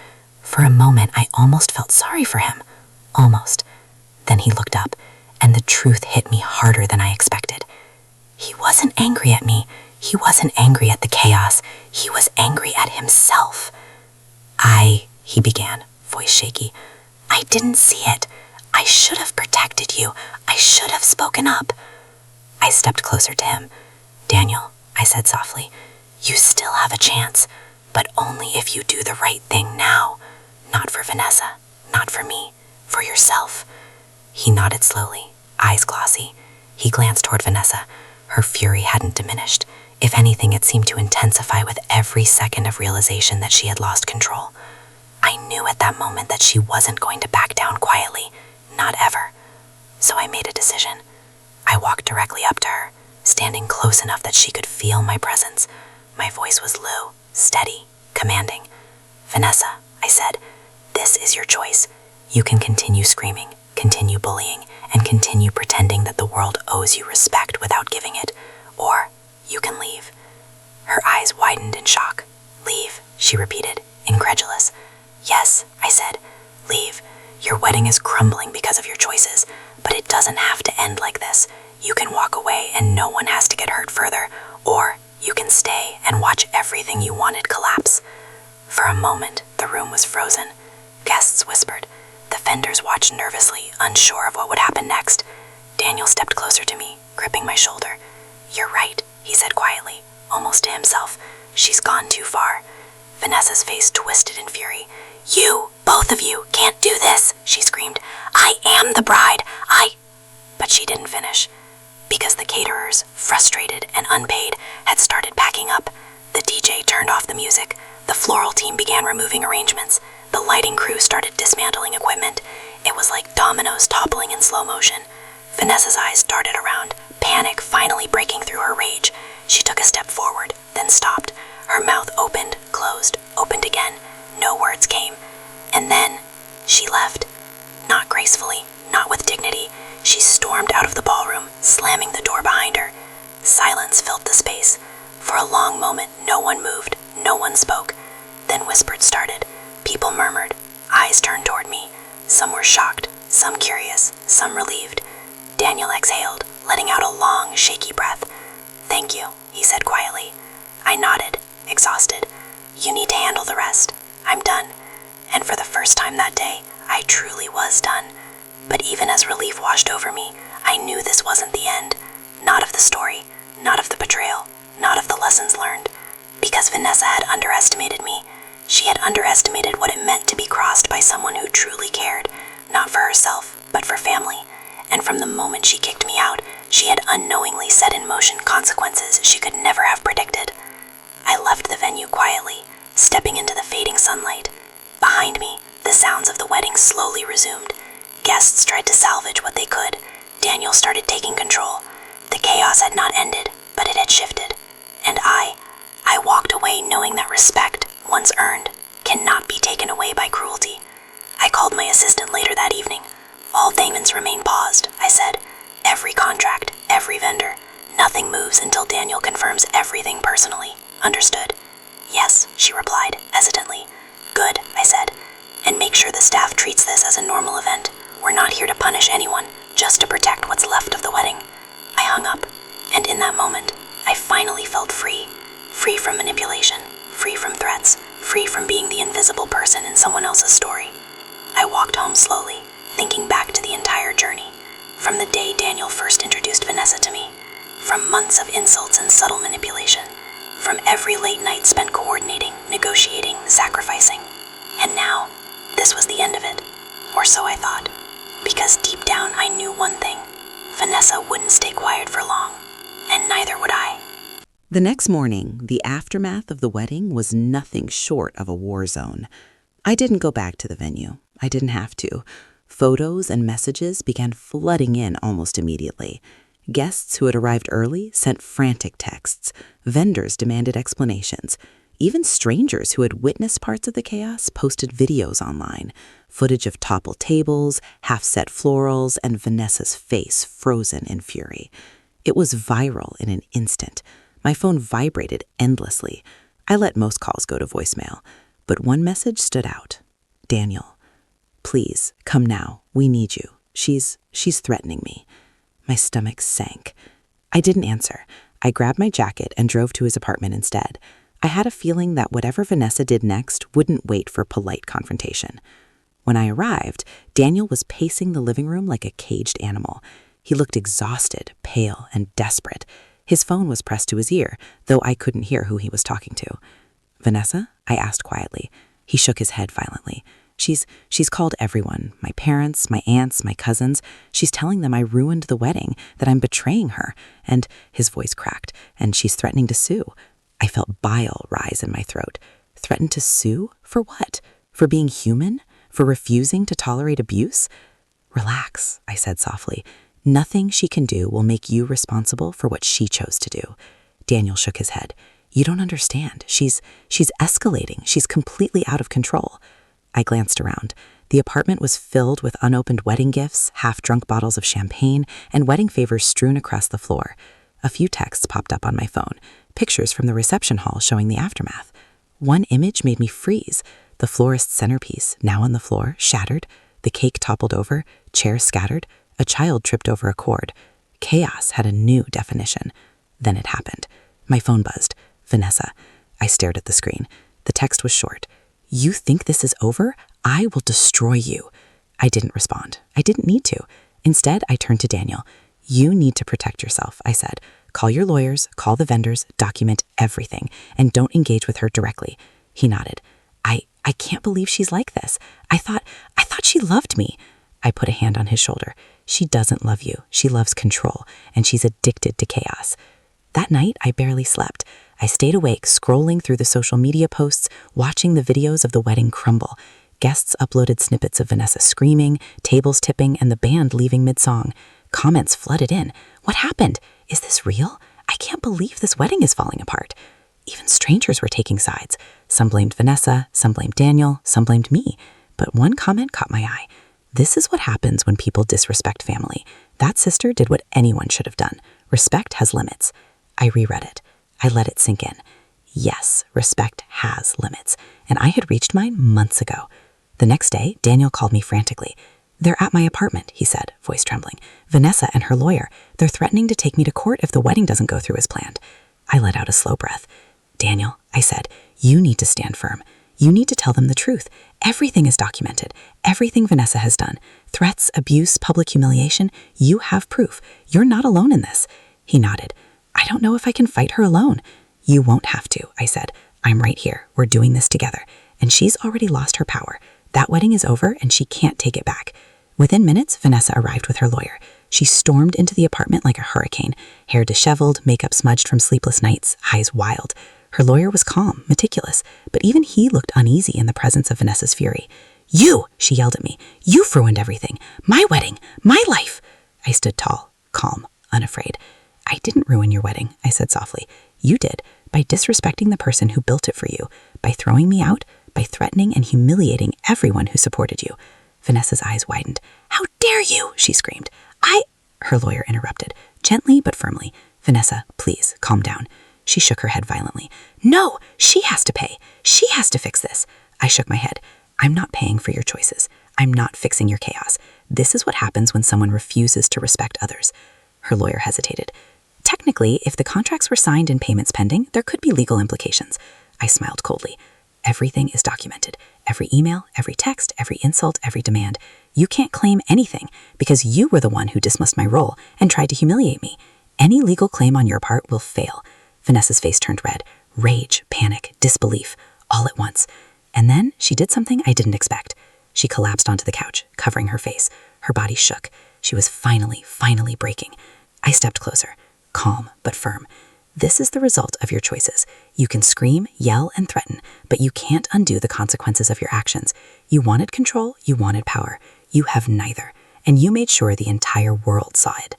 For a moment, I almost felt sorry for him. Almost. Then he looked up, and the truth hit me harder than I expected. He wasn't angry at me. He wasn't angry at the chaos. He was angry at himself. He began, voice shaky. "I didn't see it. I should have protected you. I should have spoken up." I stepped closer to him. "Daniel," I said softly, "you still have a chance, but only if you do the right thing now. Not for Vanessa, not for me, for yourself." He nodded slowly, eyes glossy. He glanced toward Vanessa. Her fury hadn't diminished. If anything, it seemed to intensify with every second of realization that she had lost control. I knew at that moment that she wasn't going to back down quietly, not ever. So I made a decision. I walked directly up to her, standing close enough that she could feel my presence. My voice was low, steady, commanding. "Vanessa," I said, "this is your choice. You can continue screaming, continue bullying, and continue pretending that the world owes you respect without giving it, or you can leave." Her eyes widened in shock. "Leave," she repeated, incredulous. "Yes," I said, "leave. Your wedding is crumbling because of your choices, but it doesn't have to end like this. You can walk away and no one has to get hurt further, or you can stay and watch everything you wanted collapse." For a moment, the room was frozen. Guests whispered. The vendors watched nervously, unsure of what would happen next. Daniel stepped closer to me, gripping my shoulder. "You're right," he said quietly, almost to himself. "She's gone too far." Vanessa's face twisted in fury. "You, both of you, can't do this," she screamed. "I am the bride. But she didn't finish, because the caterers, frustrated and unpaid, had started packing up. The DJ turned off the music. The floral team began removing arrangements. The lighting crew started dismantling equipment. It was like dominoes toppling in slow motion. Vanessa's eyes darted around, panic finally breaking through her rage. She took a step forward, then stopped. Her mouth opened, closed, opened again. No words came. And then she left. Not gracefully, not with dignity. She stormed out of the ballroom, slamming the door behind her. Silence filled the space. For a long moment, no one moved, no one spoke. Then whispers started. People murmured. Eyes turned toward me. Some were shocked, some curious, some relieved. Daniel exhaled, letting out a long, shaky breath. "Thank you," he said quietly. I nodded, exhausted. "You need to handle the rest. I'm done." And for the first time that day, I truly was done. But even as relief washed over me, I knew this wasn't the end. Not of the story, not of the betrayal, not of the lessons learned. Because Vanessa had underestimated me. She had underestimated what it meant to be crossed by someone who truly cared, not for herself, but for family. And from the moment she kicked me out, she had unknowingly set in motion consequences she could never have predicted. I left the venue quietly, stepping into the fading sunlight. Behind me, the sounds of the wedding slowly resumed. Guests tried to salvage what they could. Daniel started taking control. The chaos had not ended, but it had shifted. And I walked away knowing that respect, once earned, cannot be taken away by cruelty. I called my assistant later that evening. "All payments remain paused," I said. "Every contract, every vendor. Nothing moves until Daniel confirms everything personally. Understood?" "Yes," she replied, hesitantly. "Good," I said. "And make sure the staff treats this as a normal event. We're not here to punish anyone, just to protect what's left of the wedding." I hung up, and in that moment, I finally felt free. Free from manipulation, free from threats, free from being the invisible person in someone else's story. I walked home slowly, thinking back to the entire journey. From the day Daniel first introduced Vanessa to me, from months of insults and subtle manipulation, from every late night spent coordinating, negotiating, sacrificing. And now, this was the end of it. Or so I thought. Because deep down I knew one thing. Vanessa wouldn't stay quiet for long. And neither would I. The next morning, the aftermath of the wedding was nothing short of a war zone. I didn't go back to the venue. I didn't have to. Photos and messages began flooding in almost immediately. Guests who had arrived early sent frantic texts. Vendors demanded explanations. Even strangers who had witnessed parts of the chaos posted videos online. Footage of toppled tables, half-set florals, and Vanessa's face frozen in fury. It was viral in an instant. My phone vibrated endlessly. I let most calls go to voicemail, but one message stood out. "Daniel, please, come now. We need you. She's threatening me." My stomach sank. I didn't answer. I grabbed my jacket and drove to his apartment instead. I had a feeling that whatever Vanessa did next wouldn't wait for polite confrontation. When I arrived, Daniel was pacing the living room like a caged animal. He looked exhausted, pale, and desperate. His phone was pressed to his ear, though I couldn't hear who he was talking to. "Vanessa?" I asked quietly. He shook his head violently. She's called everyone, my parents, my aunts, my cousins. She's telling them I ruined the wedding, that I'm betraying her." And his voice cracked. "And she's threatening to sue." I felt bile rise in my throat. Threatened to sue? For what? For being human? For refusing to tolerate abuse? "Relax," I said softly. Nothing she can do will make you responsible for what she chose to do. Daniel shook his head. You don't understand. She's escalating. She's completely out of control. I glanced around. The apartment was filled with unopened wedding gifts, half-drunk bottles of champagne, and wedding favors strewn across the floor. A few texts popped up on my phone, pictures from the reception hall showing the aftermath. One image made me freeze. The florist's centerpiece, now on the floor, shattered. The cake toppled over, chairs scattered. A child tripped over a cord. Chaos had a new definition. Then it happened. My phone buzzed. Vanessa. I stared at the screen. The text was short. You think this is over? I will destroy you. I didn't respond. I didn't need to. Instead, I turned to Daniel. You need to protect yourself, I said. Call your lawyers, call the vendors, document everything, and don't engage with her directly. He nodded. I can't believe she's like this. I thought she loved me. I put a hand on his shoulder. She doesn't love you. She loves control, and she's addicted to chaos. That night, I barely slept. I stayed awake, scrolling through the social media posts, watching the videos of the wedding crumble. Guests uploaded snippets of Vanessa screaming, tables tipping, and the band leaving mid-song. Comments flooded in. What happened? Is this real? I can't believe this wedding is falling apart. Even strangers were taking sides. Some blamed Vanessa, some blamed Daniel, some blamed me. But one comment caught my eye. This is what happens when people disrespect family. That sister did what anyone should have done. Respect has limits. I reread it. I let it sink in. Yes, respect has limits, and I had reached mine months ago. The next day, Daniel called me frantically. They're at my apartment, he said, voice trembling. Vanessa and her lawyer. They're threatening to take me to court if the wedding doesn't go through as planned. I let out a slow breath. Daniel, I said, you need to stand firm. You need to tell them the truth. Everything is documented. Everything Vanessa has done. Threats, abuse, public humiliation. You have proof. You're not alone in this. He nodded. I don't know if I can fight her alone. You won't have to, I said. I'm right here. We're doing this together. And she's already lost her power. That wedding is over and she can't take it back. Within minutes, Vanessa arrived with her lawyer. She stormed into the apartment like a hurricane, hair disheveled, makeup smudged from sleepless nights, eyes wild. Her lawyer was calm, meticulous, but even he looked uneasy in the presence of Vanessa's fury. You, she yelled at me. You've ruined everything. My wedding, my life. I stood tall, calm, unafraid. I didn't ruin your wedding, I said softly. You did, by disrespecting the person who built it for you, by throwing me out, by threatening and humiliating everyone who supported you. Vanessa's eyes widened. How dare you, she screamed. Her lawyer interrupted, gently but firmly. Vanessa, please, calm down. She shook her head violently. No, she has to pay. She has to fix this. I shook my head. I'm not paying for your choices. I'm not fixing your chaos. This is what happens when someone refuses to respect others. Her lawyer hesitated. Technically, if the contracts were signed and payments pending, there could be legal implications. I smiled coldly. Everything is documented. Every email, every text, every insult, every demand. You can't claim anything because you were the one who dismissed my role and tried to humiliate me. Any legal claim on your part will fail. Vanessa's face turned red. Rage, panic, disbelief, all at once. And then she did something I didn't expect. She collapsed onto the couch, covering her face. Her body shook. She was finally breaking. I stepped closer, calm but firm. This is the result of your choices. You can scream, yell, and threaten, but you can't undo the consequences of your actions. You wanted control, you wanted power. You have neither, and you made sure the entire world saw it.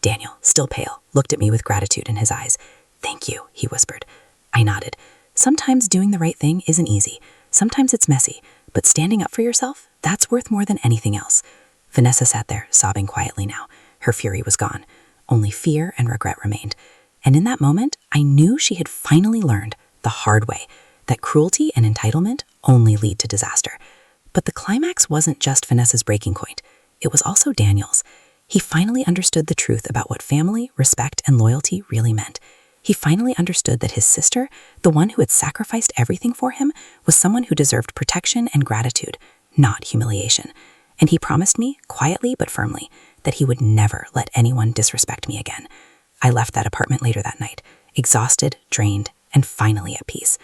Daniel, still pale, looked at me with gratitude in his eyes. Thank you, he whispered. I nodded. Sometimes doing the right thing isn't easy. Sometimes it's messy, but standing up for yourself, that's worth more than anything else. Vanessa sat there, sobbing quietly now. Her fury was gone. Only fear and regret remained. And in that moment, I knew she had finally learned, the hard way, that cruelty and entitlement only lead to disaster. But the climax wasn't just Vanessa's breaking point. It was also Daniel's. He finally understood the truth about what family, respect, and loyalty really meant. He finally understood that his sister, the one who had sacrificed everything for him, was someone who deserved protection and gratitude, not humiliation. And he promised me, quietly but firmly, that he would never let anyone disrespect me again. I left that apartment later that night, exhausted, drained, and finally at peace.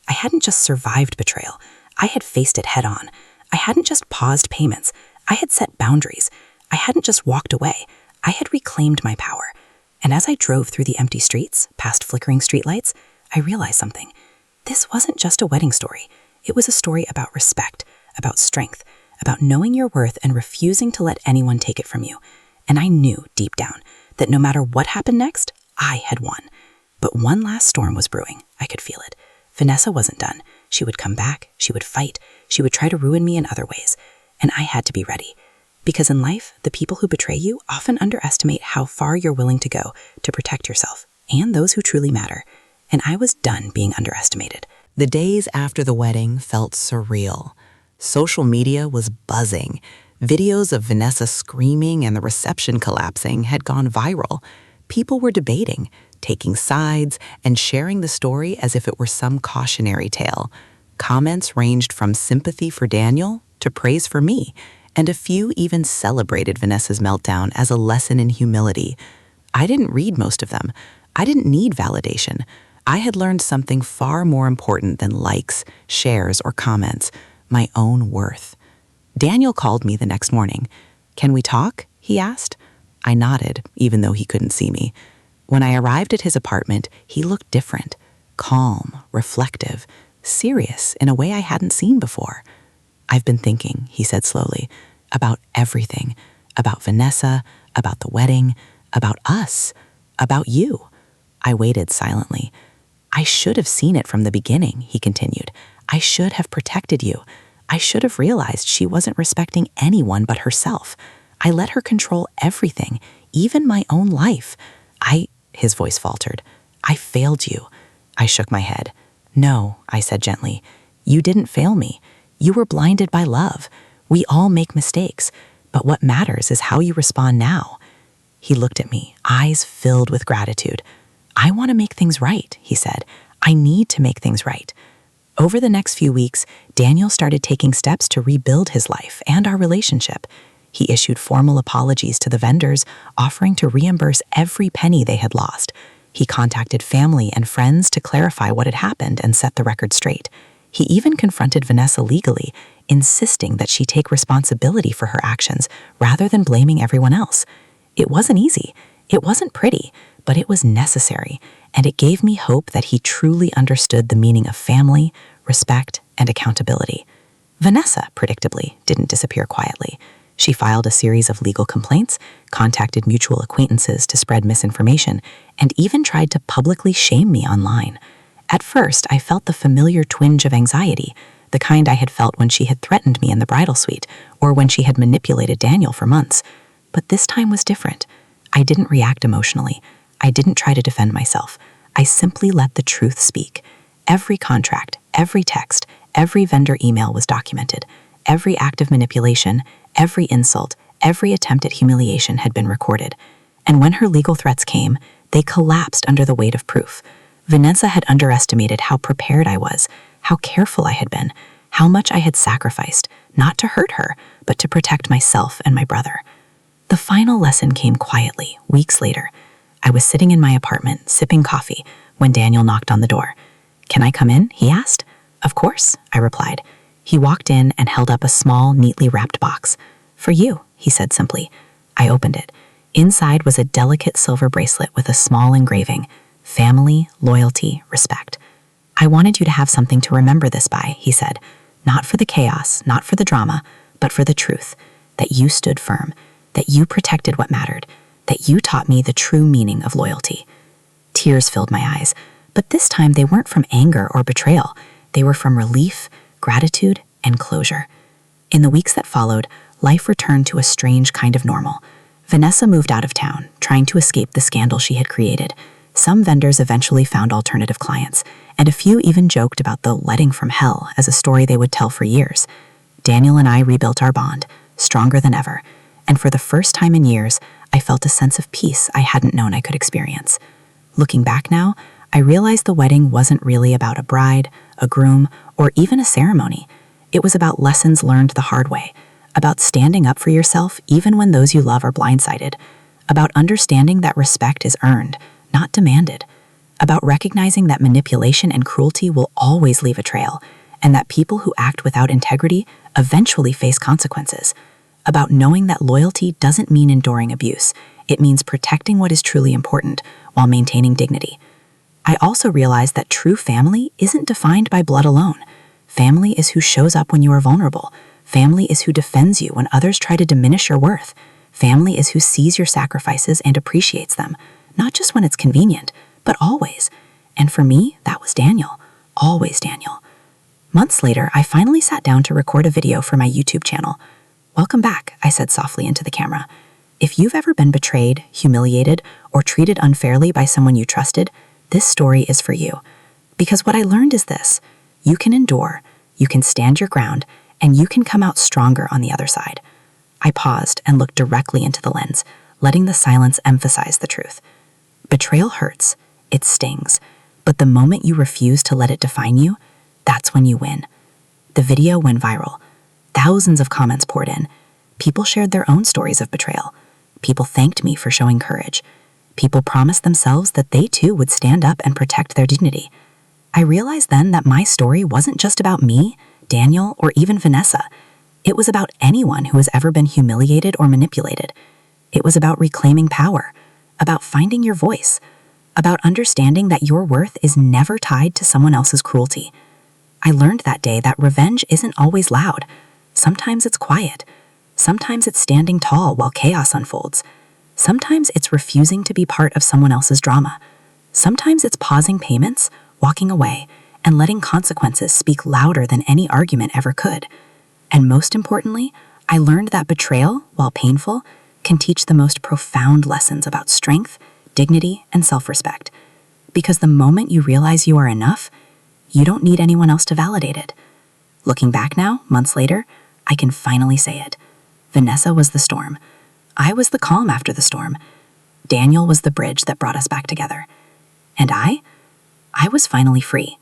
I hadn't just survived betrayal. I had faced it head on. I hadn't just paused payments. I had set boundaries. I hadn't just walked away. I had reclaimed my power. And as I drove through the empty streets, past flickering streetlights, I realized something. This wasn't just a wedding story. It was a story about respect, about strength, about knowing your worth and refusing to let anyone take it from you. and I knew deep down that no matter what happened next, I had won. But one last storm was brewing. I could feel it. Vanessa wasn't done. She would come back, she would fight, she would try to ruin me in other ways, and I had to be ready. Because in life, the people who betray you often underestimate how far you're willing to go to protect yourself and those who truly matter. And I was done being underestimated. The days after the wedding felt surreal. Social media was buzzing. Videos of Vanessa screaming and the reception collapsing had gone viral. People were debating, taking sides, and sharing the story as if it were some cautionary tale. Comments ranged from sympathy for Daniel to praise for me, and a few even celebrated Vanessa's meltdown as a lesson in humility. I didn't read most of them. I didn't need validation. I had learned something far more important than likes, shares, or comments: my own worth. Daniel called me the next morning. "Can we talk?" he asked. I nodded, even though he couldn't see me. When I arrived at his apartment, he looked different, calm, reflective, serious in a way I hadn't seen before. "I've been thinking," he said slowly, "about everything, about Vanessa, about the wedding, about us, about you." I waited silently. "I should have seen it from the beginning," he continued. "I should have protected you. I should have realized she wasn't respecting anyone but herself. I let her control everything, even my own life. His voice faltered. "I failed you." I shook my head. "No," I said gently. "You didn't fail me. You were blinded by love. We all make mistakes, but what matters is how you respond now." He looked at me, eyes filled with gratitude. "I want to make things right," he said. "I need to make things right." Over the next few weeks, Daniel started taking steps to rebuild his life and our relationship. He issued formal apologies to the vendors, offering to reimburse every penny they had lost. He contacted family and friends to clarify what had happened and set the record straight. He even confronted Vanessa legally, insisting that she take responsibility for her actions rather than blaming everyone else. It wasn't easy. It wasn't pretty, but it was necessary, and it gave me hope that he truly understood the meaning of family, respect, and accountability. Vanessa, predictably, didn't disappear quietly. She filed a series of legal complaints, contacted mutual acquaintances to spread misinformation, and even tried to publicly shame me online. At first, I felt the familiar twinge of anxiety, the kind I had felt when she had threatened me in the bridal suite, or when she had manipulated Daniel for months. But this time was different. I didn't react emotionally. I didn't try to defend myself. I simply let the truth speak. Every contract, every text, every vendor email was documented. Every act of manipulation, every insult, every attempt at humiliation had been recorded. And when her legal threats came, they collapsed under the weight of proof. Vanessa had underestimated how prepared I was, how careful I had been, how much I had sacrificed, not to hurt her, but to protect myself and my brother. The final lesson came quietly, weeks later. I was sitting in my apartment, sipping coffee, when Daniel knocked on the door. "Can I come in?" he asked. "Of course," I replied. He walked in and held up a small, neatly wrapped box. "For you," he said simply. I opened it. Inside was a delicate silver bracelet with a small engraving: family, loyalty, respect. "I wanted you to have something to remember this by," he said. "Not for the chaos, not for the drama, but for the truth, that you stood firm, that you protected what mattered, that you taught me the true meaning of loyalty." Tears filled my eyes, but this time they weren't from anger or betrayal. They were from relief, gratitude, and closure. In the weeks that followed, life returned to a strange kind of normal. Vanessa moved out of town, trying to escape the scandal she had created. Some vendors eventually found alternative clients, and a few even joked about the letting from hell as a story they would tell for years. Daniel and I rebuilt our bond, stronger than ever, and for the first time in years, I felt a sense of peace I hadn't known I could experience. Looking back now, I realized the wedding wasn't really about a bride, a groom, or even a ceremony. It was about lessons learned the hard way, about standing up for yourself even when those you love are blindsided, about understanding that respect is earned, not demanded, about recognizing that manipulation and cruelty will always leave a trail, and that people who act without integrity eventually face consequences, about knowing that loyalty doesn't mean enduring abuse. It means protecting what is truly important while maintaining dignity. I also realized that true family isn't defined by blood alone. Family is who shows up when you are vulnerable. Family is who defends you when others try to diminish your worth. Family is who sees your sacrifices and appreciates them, not just when it's convenient, but always. And for me, that was Daniel. Always Daniel. Months later, I finally sat down to record a video for my YouTube channel. "Welcome back," I said softly into the camera. "If you've ever been betrayed, humiliated, or treated unfairly by someone you trusted, this story is for you. Because what I learned is this: you can endure, you can stand your ground, and you can come out stronger on the other side." I paused and looked directly into the lens, letting the silence emphasize the truth. Betrayal hurts, it stings, but the moment you refuse to let it define you, that's when you win. The video went viral. Thousands of comments poured in. People shared their own stories of betrayal. People thanked me for showing courage. People promised themselves that they too would stand up and protect their dignity. I realized then that my story wasn't just about me, Daniel, or even Vanessa. It was about anyone who has ever been humiliated or manipulated. It was about reclaiming power, about finding your voice, about understanding that your worth is never tied to someone else's cruelty. I learned that day that revenge isn't always loud. Sometimes it's quiet. Sometimes it's standing tall while chaos unfolds. Sometimes it's refusing to be part of someone else's drama. Sometimes it's pausing payments, walking away, and letting consequences speak louder than any argument ever could. And most importantly, I learned that betrayal, while painful, can teach the most profound lessons about strength, dignity, and self-respect. Because the moment you realize you are enough, you don't need anyone else to validate it. Looking back now, months later, I can finally say it. Vanessa was the storm. I was the calm after the storm. Daniel was the bridge that brought us back together. And I was finally free.